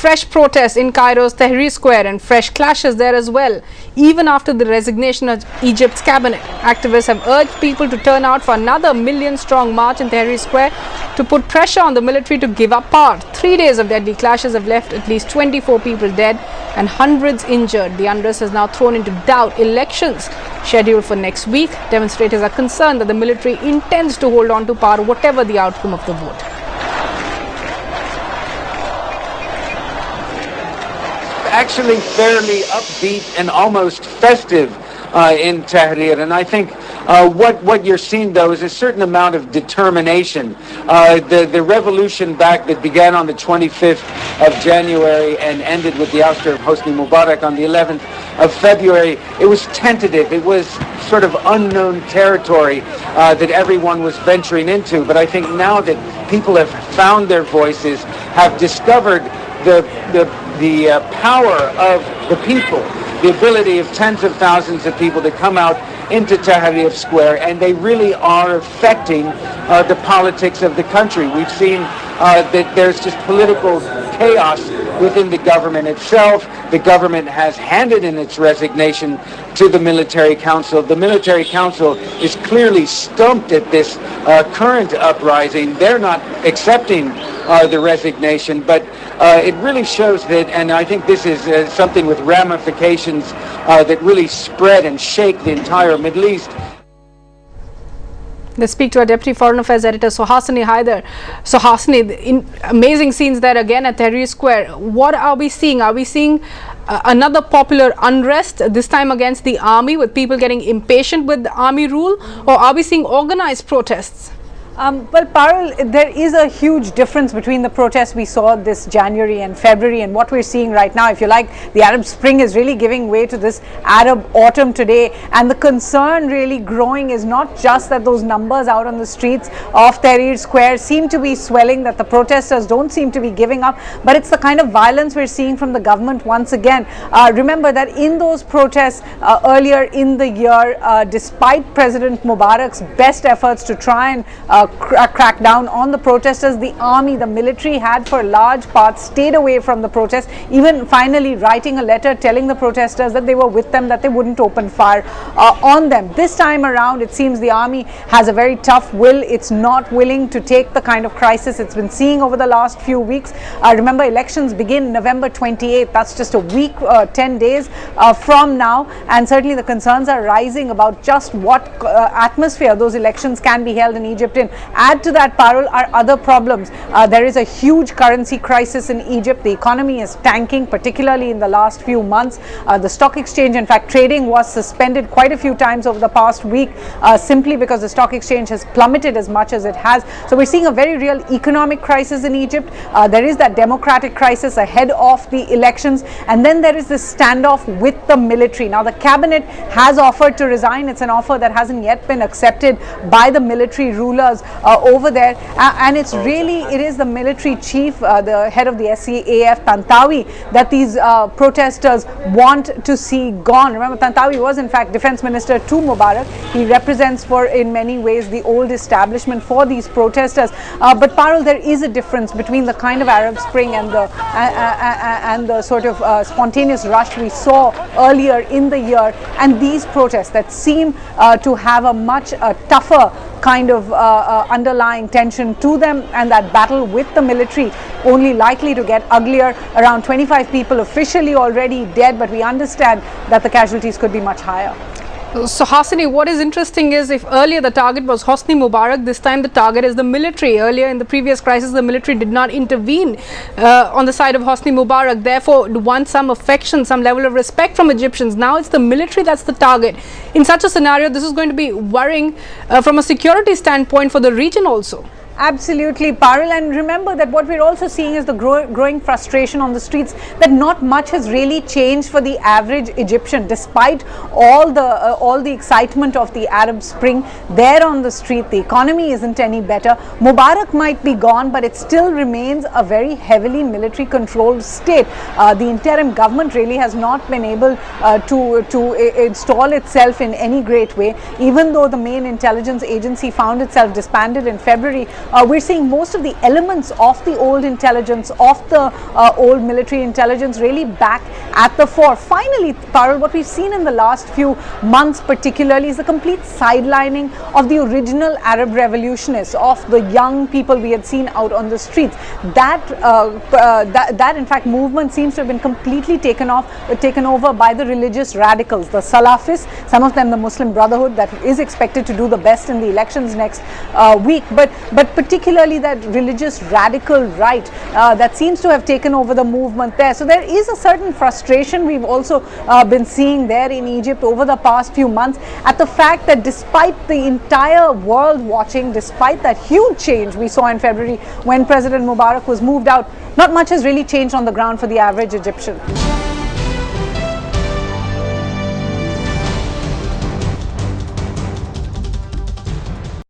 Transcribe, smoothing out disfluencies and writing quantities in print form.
fresh protests in Cairo's Tahrir Square and fresh clashes there as well, even after the resignation of Egypt's cabinet. Activists have urged people to turn out for another million-strong march in Tahrir Square to put pressure on the military to give up power. 3 days of deadly clashes have left at least 24 people dead and hundreds injured. The unrest has now thrown into doubt elections scheduled for next week. Demonstrators are concerned that the military intends to hold on to power whatever the outcome of the vote. Actually fairly upbeat and almost festive in Tahrir, and I think what you're seeing though is a certain amount of determination. The revolution back that began on the 25th of January and ended with the ouster of Hosni Mubarak on the 11th of February, it was tentative. It was sort of unknown territory that everyone was venturing into. But I think now that people have found their voices, have discovered the power of the people, the ability of tens of thousands of people to come out into Tahrir Square, and they really are affecting the politics of the country. We've seen that there's just political chaos within the government itself. The government has handed in its resignation to the military council. The military council is clearly stumped at this current uprising. They're not accepting the resignation, but it really shows that, and I think this is something with ramifications that really spread and shake the entire Middle East. Let's speak to our Deputy Foreign Affairs Editor, Suhasini Haider. Suhasini, amazing scenes there again at Tahrir Square. What are we seeing? Are we seeing another popular unrest, this time against the army, with people getting impatient with the army rule, or are we seeing organized protests? Well, Parul, there is a huge difference between the protests we saw this January and February and what we're seeing right now. If you like, the Arab Spring is really giving way to this Arab autumn today, and the concern really growing is not just that those numbers out on the streets of Tahrir Square seem to be swelling, that the protesters don't seem to be giving up, but it's the kind of violence we're seeing from the government once again. Remember that in those protests earlier in the year, despite President Mubarak's best efforts to try and crack down on the protesters, the army, the military had for large parts stayed away from the protests, even finally writing a letter telling the protesters that they were with them, that they wouldn't open fire on them. This time around, it seems the army has a very tough will. It's not willing to take the kind of crisis it's been seeing over the last few weeks. Remember, elections begin November 28th. That's just a week, 10 days from now, and certainly the concerns are rising about just what atmosphere those elections can be held in Egypt in. Add to that, Parul, are other problems. There is a huge currency crisis in Egypt. The economy is tanking, particularly in the last few months. The stock exchange, in fact, trading was suspended quite a few times over the past week simply because the stock exchange has plummeted as much as it has. So we're seeing a very real economic crisis in Egypt. There is that democratic crisis ahead of the elections, and then there is this standoff with the military. Now, the cabinet has offered to resign. It's an offer that hasn't yet been accepted by the military rulers over there, and it's really, it is the military chief, the head of the SCAF, Tantawi, that these protesters want to see gone. Remember, Tantawi was in fact defense minister to Mubarak. He represents, for in many ways, the old establishment for these protesters. But Parul, there is a difference between the kind of Arab Spring and the sort of spontaneous rush we saw earlier in the year, and these protests that seem to have a much tougher kind of underlying tension to them, and that battle with the military only likely to get uglier. Around 25 people officially already dead, but we understand that the casualties could be much higher. So Hasini, what is interesting is, if earlier the target was Hosni Mubarak, this time the target is the military. Earlier in the previous crisis, the military did not intervene on the side of Hosni Mubarak, therefore won some affection, some level of respect from Egyptians. Now it's the military that's the target. In such a scenario, this is going to be worrying from a security standpoint for the region also. Absolutely, Parul, and remember that what we're also seeing is the growing frustration on the streets, that not much has really changed for the average Egyptian, despite all the excitement of the Arab Spring there on the street. The economy isn't any better. Mubarak might be gone, but it still remains a very heavily military controlled state. The interim government really has not been able to install itself in any great way, even though the main intelligence agency found itself disbanded in February we're seeing most of the elements of the old intelligence, of the old military intelligence really back at the fore. Finally, Parul, what we've seen in the last few months particularly is the complete sidelining of the original Arab revolutionists, of the young people we had seen out on the streets. That in fact movement seems to have been completely taken over by the religious radicals, the Salafists, some of them the Muslim Brotherhood that is expected to do the best in the elections next week, but particularly that religious radical right that seems to have taken over the movement there. So there is a certain frustration we've also been seeing there in Egypt over the past few months at the fact that despite the entire world watching, despite that huge change we saw in February when President Mubarak was moved out, not much has really changed on the ground for the average Egyptian.